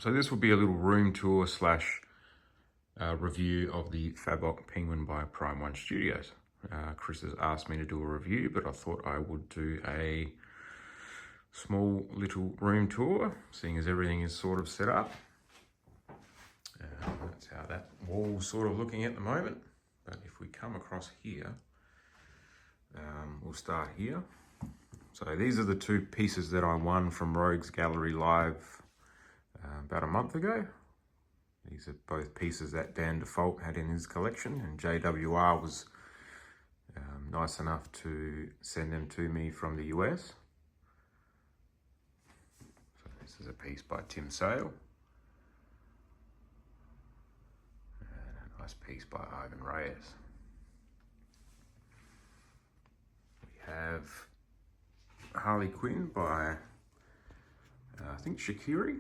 So this will be a little room tour slash review of the Fabok Penguin by Prime One Studios. Chris has asked me to do a review, but I thought I would do a small little room tour, seeing as everything is sort of set up. That's how that wall's sort of looking at the moment. But if we come across here, we'll start here. So these are the two pieces that I won from Rogues Gallery Live about a month ago. These are both pieces that Dan Default had in his collection, and JWR was nice enough to send them to me from the US. So this is a piece by Tim Sale. And a nice piece by Ivan Reyes. We have Harley Quinn by, I think, Shakiri.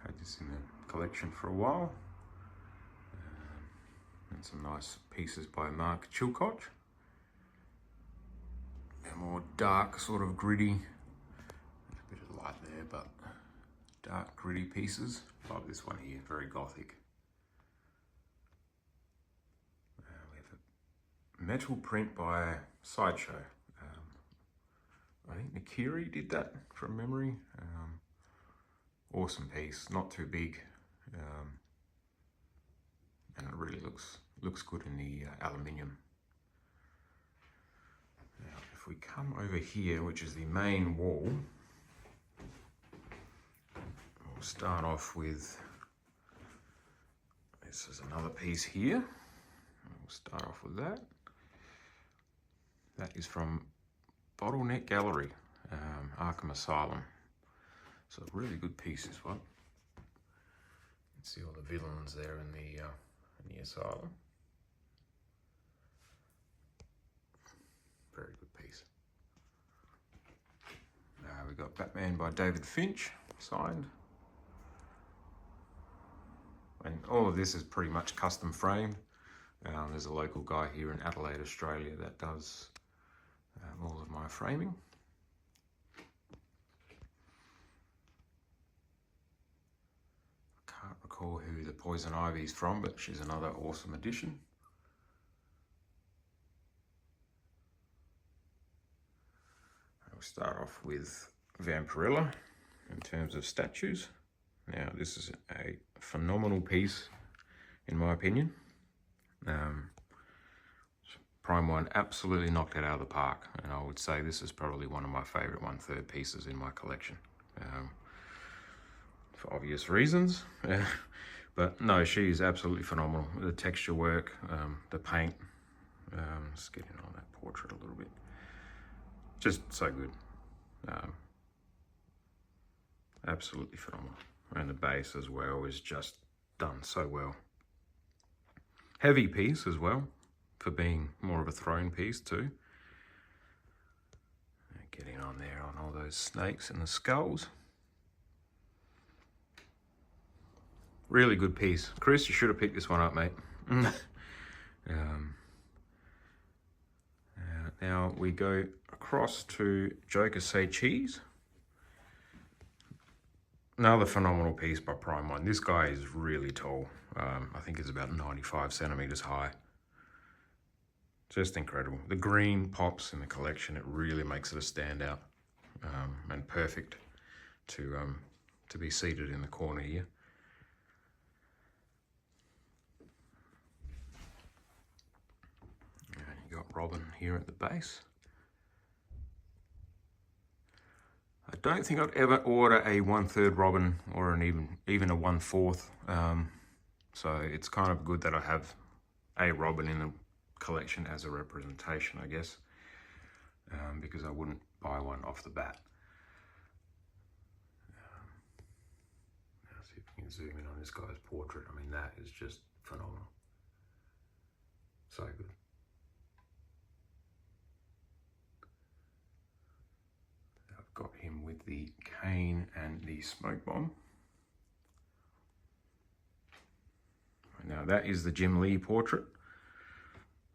Had this in the collection for a while. And some nice pieces by Mark Chilcott. They're more dark, sort of gritty. There's a bit of light there, but dark, gritty pieces. Like this one here, very gothic. We have a metal print by Sideshow. I think Nakiri did that from memory. Awesome piece, not too big, and it really looks good in the aluminium. Now, if we come over here, which is the main wall, we'll start off with, this is another piece here. We'll start off with that. That is from Bottleneck Gallery, Arkham Asylum. So a really good piece, this one. You can see all the villains there in the asylum. Very good piece. We got Batman by David Finch, signed. And all of this is pretty much custom framed. There's a local guy here in Adelaide, Australia that does all of my framing. Can't recall who the Poison Ivy is from, but she's another awesome addition. We'll start off with Vampirella in terms of statues. Now this is a phenomenal piece in my opinion. Prime One absolutely knocked it out of the park, and I would say this is probably one of my favourite 1/3 pieces in my collection, for obvious reasons. But no, she is absolutely phenomenal. The texture work, the paint, let's get in on that portrait a little bit. Just so good. Absolutely phenomenal. And the base as well is just done so well. Heavy piece as well, for being more of a throne piece too. Getting on there on all those snakes and the skulls. Really good piece. Chris, you should have picked this one up, mate. Now we go across to Joker Say Cheese. Another phenomenal piece by Prime One. This guy is really tall. I think it's about 95 centimeters high. Just incredible. The green pops in the collection. It really makes it a standout, and perfect to be seated in the corner here. And you got Robin here at the base. I don't think I'd ever order a 1/3 Robin or an even a 1/4. So it's kind of good that I have a Robin in the collection as a representation, I guess, because I wouldn't buy one off the bat. Let's see if we can zoom in on this guy's portrait. I mean, that is just phenomenal. So good. I've got him with the cane and the smoke bomb. Now that is the Jim Lee portrait.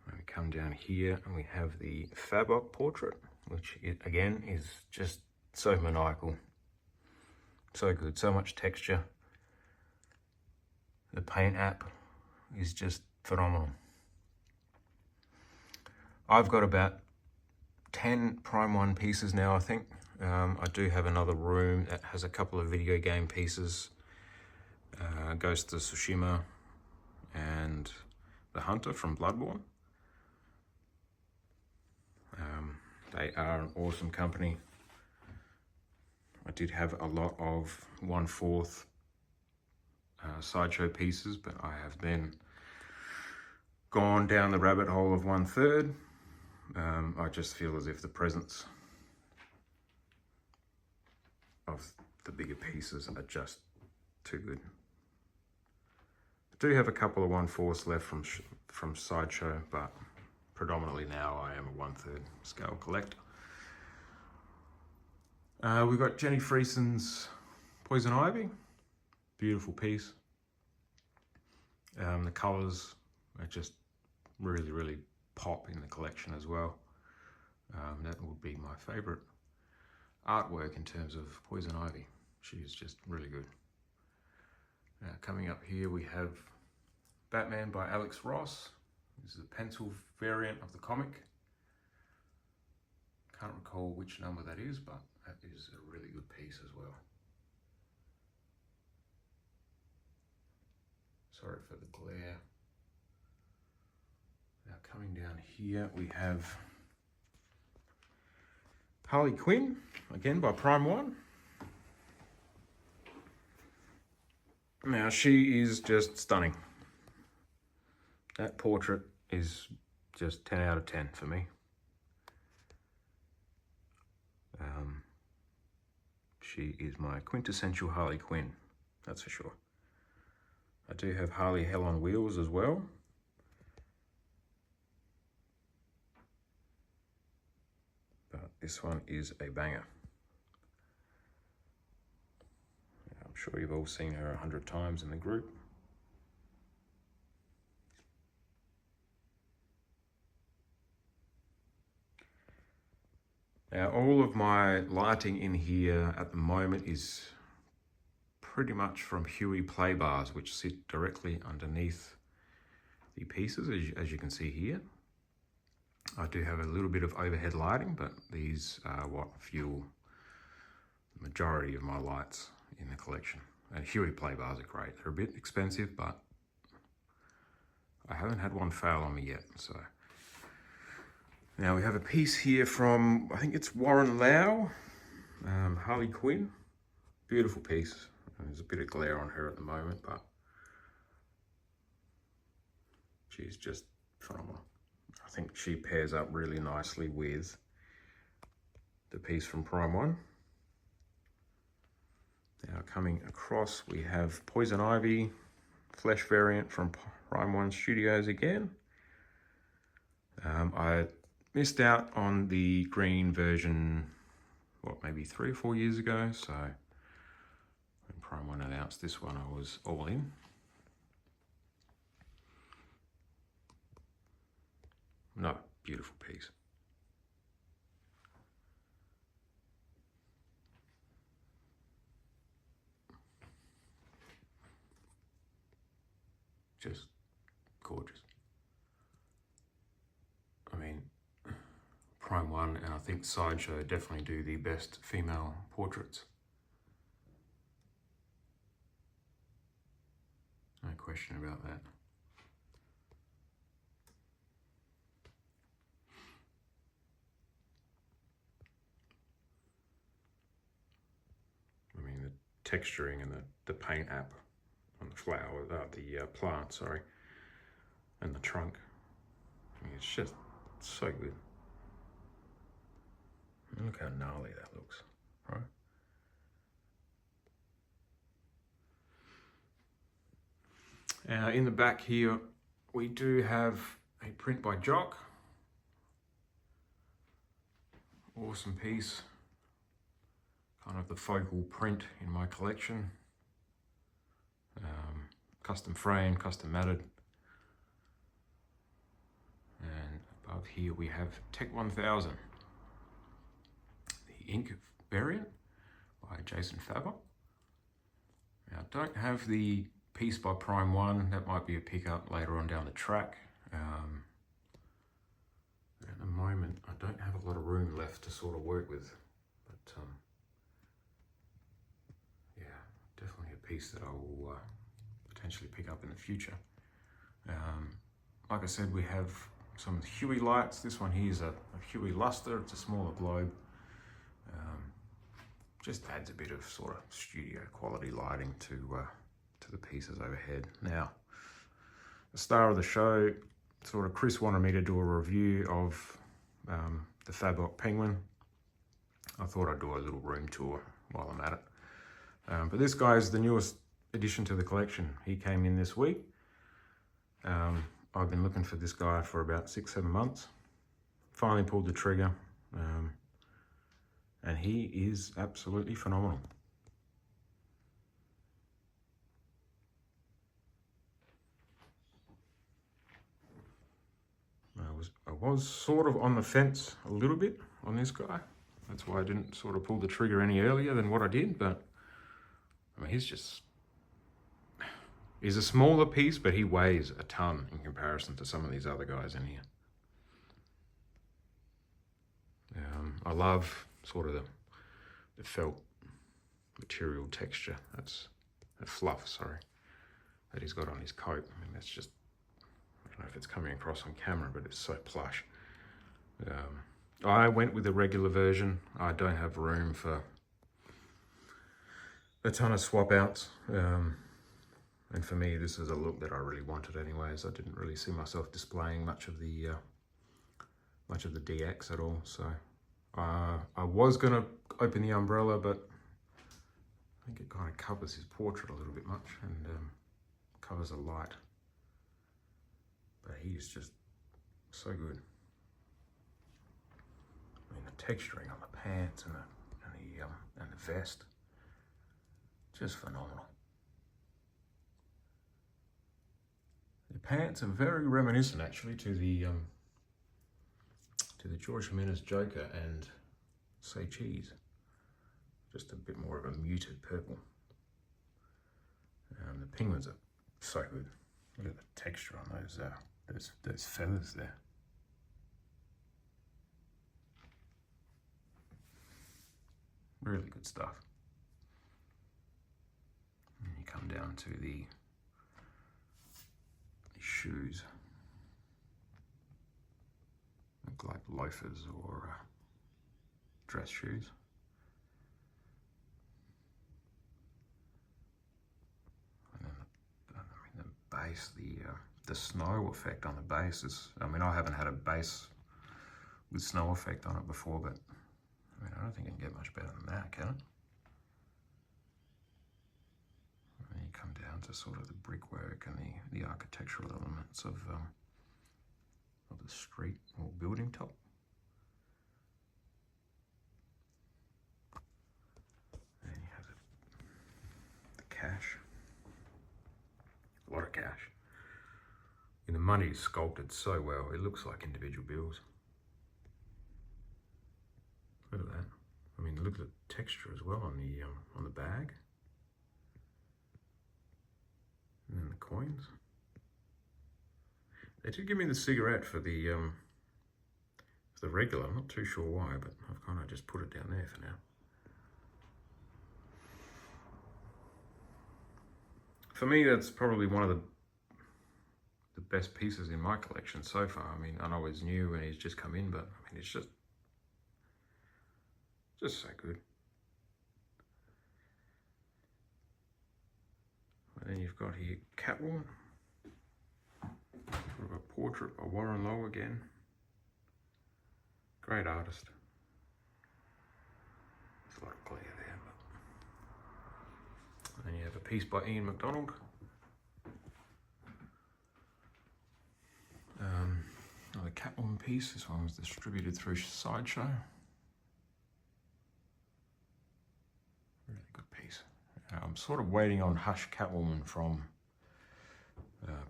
And we come down here and we have the Fabok portrait, which again is just so maniacal. So good, so much texture. The paint app is just phenomenal. I've got about 10 Prime 1 pieces now, I think. I do have another room that has a couple of video game pieces. Ghost of Tsushima and the Hunter from Bloodborne. They are an awesome company. I did have a lot of 1/4 Sideshow pieces, but I have then gone down the rabbit hole of 1/3. I just feel as if the presence of the bigger pieces are just too good. I do have a couple of 1/4 left from Sideshow, but predominantly now I am a 1/3 scale collector. We've got Jenny Freeson's Poison Ivy, beautiful piece. The colours are just really pop in the collection as well. That would be my favourite artwork in terms of Poison Ivy. She is just really good. Coming up here we have Batman by Alex Ross. This is a pencil variant of the comic. Can't recall which number that is, but that is a really good piece as well. Sorry for the glare. Now coming down here we have Harley Quinn, again by Prime 1. Now she is just stunning. That portrait is just 10 out of 10 for me. She is my quintessential Harley Quinn, that's for sure. I do have Harley Hell on Wheels as well. But this one is a banger. I'm sure you've all seen her 100 times in the group. Now, all of my lighting in here at the moment is pretty much from Huey play bars, which sit directly underneath the pieces, as you can see here. I do have a little bit of overhead lighting, but these are what fuel the majority of my lights in the collection. And Huey play bars are great. They're a bit expensive, but I haven't had one fail on me yet, so. Now we have a piece here from, I think it's Warren Lau, Harley Quinn. Beautiful piece. There's a bit of glare on her at the moment, but she's just phenomenal. I think she pairs up really nicely with the piece from Prime 1. Now coming across, we have Poison Ivy, flesh variant from Prime 1 Studios again. I missed out on the green version, maybe 3 or 4 years ago. So when Prime 1 announced this one, I was all in. Another beautiful piece. Just gorgeous. I mean, Prime 1 and I think Sideshow definitely do the best female portraits. No question about that. I mean, the texturing and the paint app on the flower, the plant, sorry, and the trunk. I mean, it's just so good. And look how gnarly that looks, right? In the back here, we do have a print by Jock. Awesome piece. Kind of the focal print in my collection. Custom frame, custom matted. And above here we have Tech 1000. The ink variant by Jason Fabok. Now I don't have the piece by Prime 1. That might be a pickup later on down the track. At the moment, I don't have a lot of room left to sort of work with, but yeah, definitely a piece that I will potentially pick up in the future. Like I said, we have some Huey lights. This one here is a Huey luster. It's a smaller globe. Just adds a bit of sort of studio quality lighting to the pieces overhead. Now, the star of the show, sort of Chris wanted me to do a review of the Fabok Penguin. I thought I'd do a little room tour while I'm at it. But this guy is the newest addition to the collection. He came in this week. I've been looking for this guy for about 6-7 months. Finally pulled the trigger. And he is absolutely phenomenal. I was sort of on the fence a little bit on this guy. That's why I didn't sort of pull the trigger any earlier than what I did, but I mean, he's a smaller piece, but he weighs a ton in comparison to some of these other guys in here. I love sort of the felt material texture. That's the fluff, sorry, that he's got on his coat. I mean, that's just, I don't know if it's coming across on camera, but it's so plush. I went with the regular version. I don't have room for a ton of swap outs. And for me, this is a look that I really wanted anyways. I didn't really see myself displaying much of the DX at all. So I was gonna open the umbrella, but I think it kind of covers his portrait a little bit much and covers the light. But he is just so good. I mean, the texturing on the pants and the vest, just phenomenal. The pants are very reminiscent, actually, to the George Jimenez Joker and Say Cheese. Just a bit more of a muted purple. The penguins are so good. Look at the texture on those feathers there. Really good stuff. And you come down to the shoes. Look like loafers or dress shoes. And then the base, the snow effect on the base is, I mean, I haven't had a base with snow effect on it before, but I mean, I don't think it can get much better than that, can it? And then you come down to sort of the brickwork and the architectural elements of the street or building top. And you have the cash. A lot of cash. And the money is sculpted so well, it looks like individual bills. Look at that. I mean, look at the texture as well on the bag. And then the coins. They did give me the cigarette for the regular. I'm not too sure why, but I've kind of just put it down there for now. For me, that's probably one of the best pieces in my collection so far. I mean, I know it's new and he's just come in, but I mean, it's just so good. And then you've got here Catwoman. Sort of a portrait by Warren Lowe again. Great artist. There's a lot of glare there. But... And then you have a piece by Ian McDonald. Another Catwoman piece. This one was distributed through Sideshow. Really good piece. I'm sort of waiting on Hush Catwoman from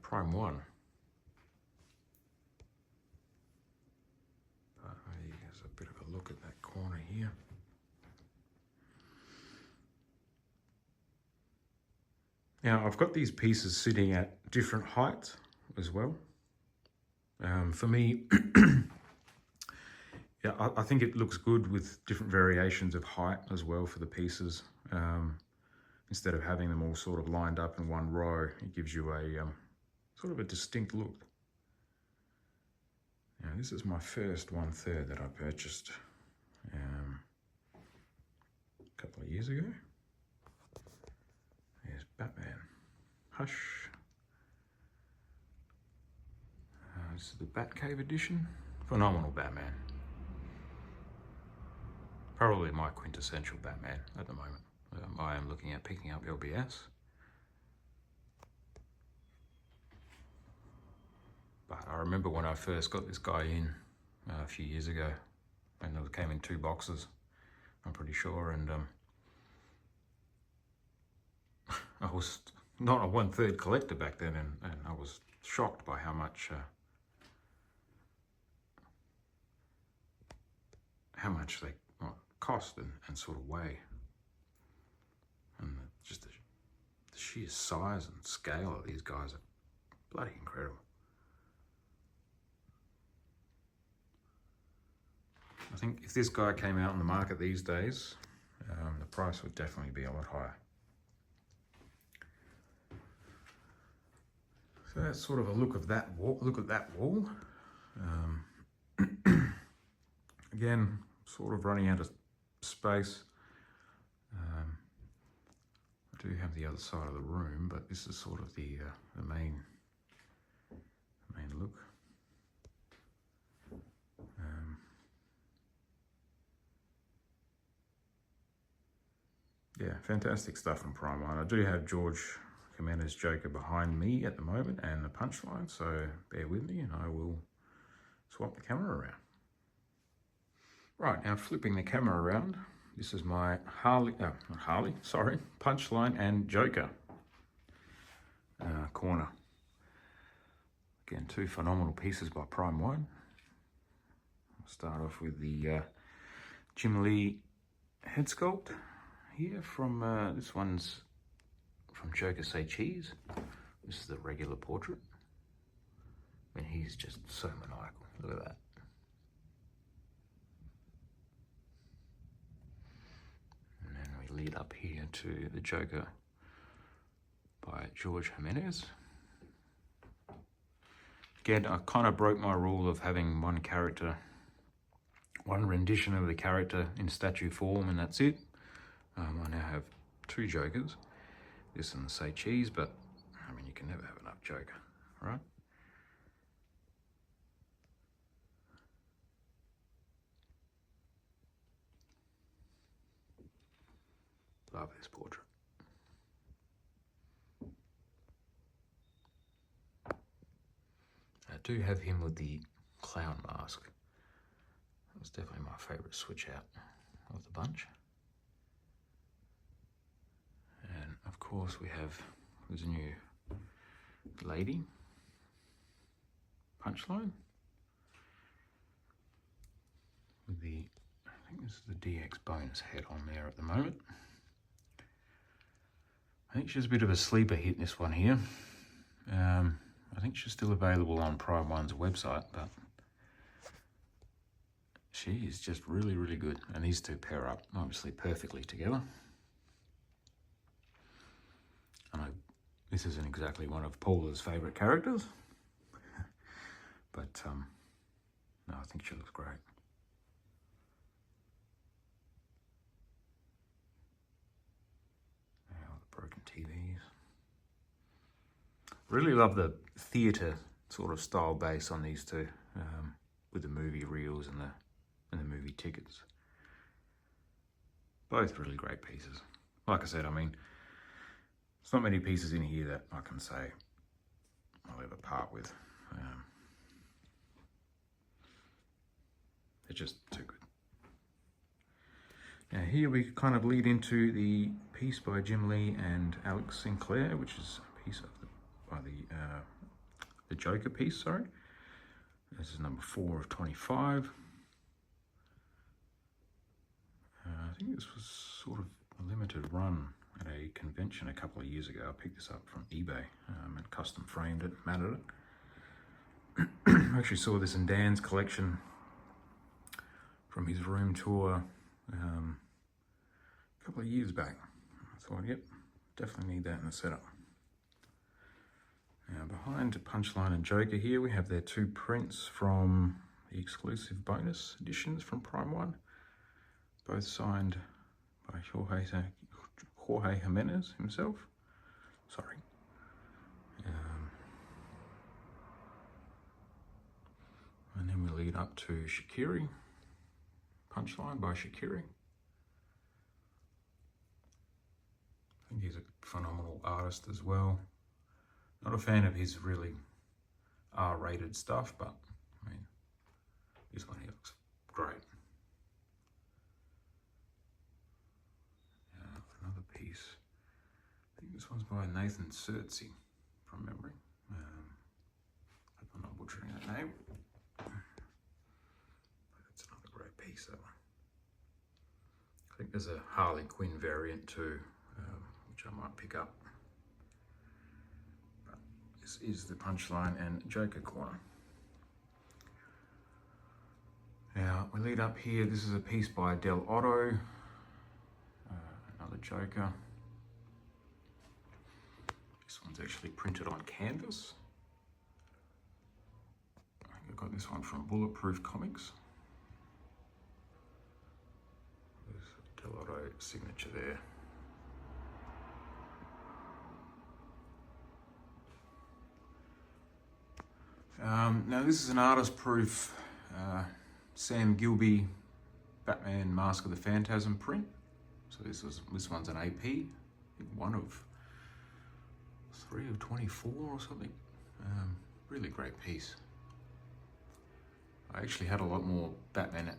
Prime 1. Here's a bit of a look at that corner here. Now I've got these pieces sitting at different heights as well. For me, yeah, I think it looks good with different variations of height as well for the pieces. Instead of having them all sort of lined up in one row, it gives you a sort of a distinct look. Now this is my first 1/3 that I purchased a couple of years ago. There's Batman. Hush. This is the Batcave edition. Phenomenal Batman. Probably my quintessential Batman at the moment. I am looking at picking up LBS. But I remember when I first got this guy in a few years ago, and it came in 2 boxes, I'm pretty sure, and I was not a 1/3 collector back then, and I was shocked by how much they cost and sort of weigh, and just the sheer size and scale of these guys are bloody incredible. I think if this guy came out on the market these days, the price would definitely be a lot higher. So that's sort of a look of that wall. Look at that wall. Again, sort of running out of space. I do have the other side of the room, but this is sort of the main look. Yeah, fantastic stuff from Punchline. I do have George Commander's Joker behind me at the moment and the Punchline, so bear with me and I will swap the camera around. Right, now flipping the camera around, this is my Punchline and Joker corner. Again, 2 phenomenal pieces by Prime One. I'll start off with the Jim Lee head sculpt here from, this one's from Joker Say Cheese. This is the regular portrait. I mean, he's just so maniacal. Look at that. And then we lead up here to the Joker by George Jimenez. Again, I kind of broke my rule of having one rendition of the character in statue form, and that's it. I now have 2 Jokers, this and the Say Cheese, but I mean, you can never have enough Joker, right? Love this portrait. I do have him with the clown mask. That was definitely my favourite switch out of the bunch. And of course we have, there's a new lady, Punchline, with the, I think this is the DX bonus head on there at the moment. I think she's a bit of a sleeper hit, this one here. I think she's still available on Prime One's website, but she is just really, really good. And these 2 pair up, obviously, perfectly together. I know this isn't exactly one of Paula's favourite characters, but no, I think she looks great. Now the broken TVs. Really love the theatre sort of style base on these 2, with the movie reels and the movie tickets. Both really great pieces. Like I said, I mean, there's not many pieces in here that I can say I'll ever part with. They're just too good. Now here we kind of lead into the piece by Jim Lee and Alex Sinclair, which is a piece of the Joker piece, sorry. This is number 4 of 25. I think this was sort of a limited run at a convention a couple of years ago. I picked this up from eBay and custom framed it, matted it. I actually saw this in Dan's collection from his room tour a couple of years back. I thought, yep, definitely need that in the setup. Now behind Punchline and Joker here, we have their two prints from the exclusive bonus editions from Prime 1, both signed by Jorge Jimenez himself. Sorry. And then we lead up to Shaqiri, Punchline by Shaqiri. I think he's a phenomenal artist as well. Not a fan of his really R-rated stuff, but I mean, this one here looks great. Another piece. I think this one's by Nathan Sertzi, from memory. Hope I'm not butchering that name. But that's another great piece, that one. I think there's a Harley Quinn variant too, which I might pick up. But this is the Punchline and Joker corner. Now we lead up here. This is a piece by Del Otto, another Joker. This one's actually printed on canvas. I think I got this one from Bulletproof Comics. There's Del Otto signature there. Now this is an artist proof Sam Gilby Batman Mask of the Phantasm print. So this one's an AP, I think one of 3 of 24 or something. Really great piece. I actually had a lot more Batman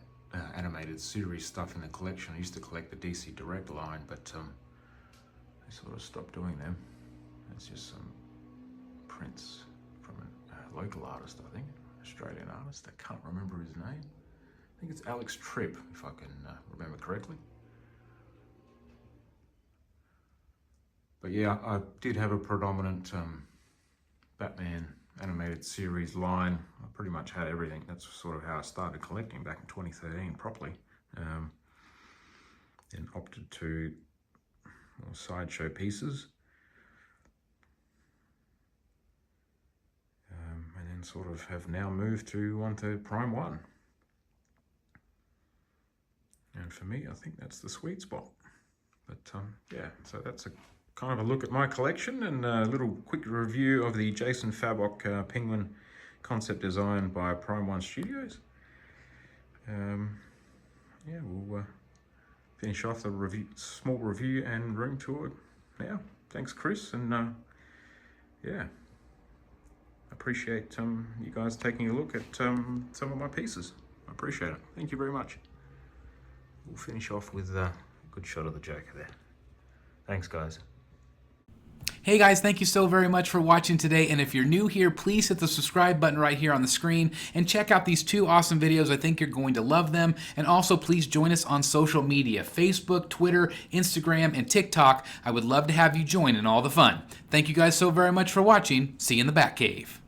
animated series stuff in the collection. I used to collect the DC Direct line, but I sort of stopped doing them. It's just some prints from a local artist, I think, Australian artist. I can't remember his name. I think it's Alex Tripp, if I can remember correctly. But yeah, I did have a predominant Batman animated series line. I pretty much had everything. That's sort of how I started collecting back in 2013 properly. Then opted to more sideshow pieces. And then sort of have now moved to 1/3 Prime 1. And for me, I think that's the sweet spot. But yeah, so that's a kind of a look at my collection and a little quick review of the Jason Fabok Penguin concept design by Prime 1 Studios. Yeah, we'll finish off the small review and room tour now. Thanks, Chris, and yeah, appreciate you guys taking a look at some of my pieces. I appreciate it. Thank you very much. We'll finish off with a good shot of the Joker there. Thanks, guys. Hey guys, thank you so very much for watching today, and if you're new here, please hit the subscribe button right here on the screen and check out these two awesome videos. I think you're going to love them. And also please join us on social media, Facebook, Twitter, Instagram, and TikTok. I would love to have you join in all the fun. Thank you guys so very much for watching. See you in the Batcave.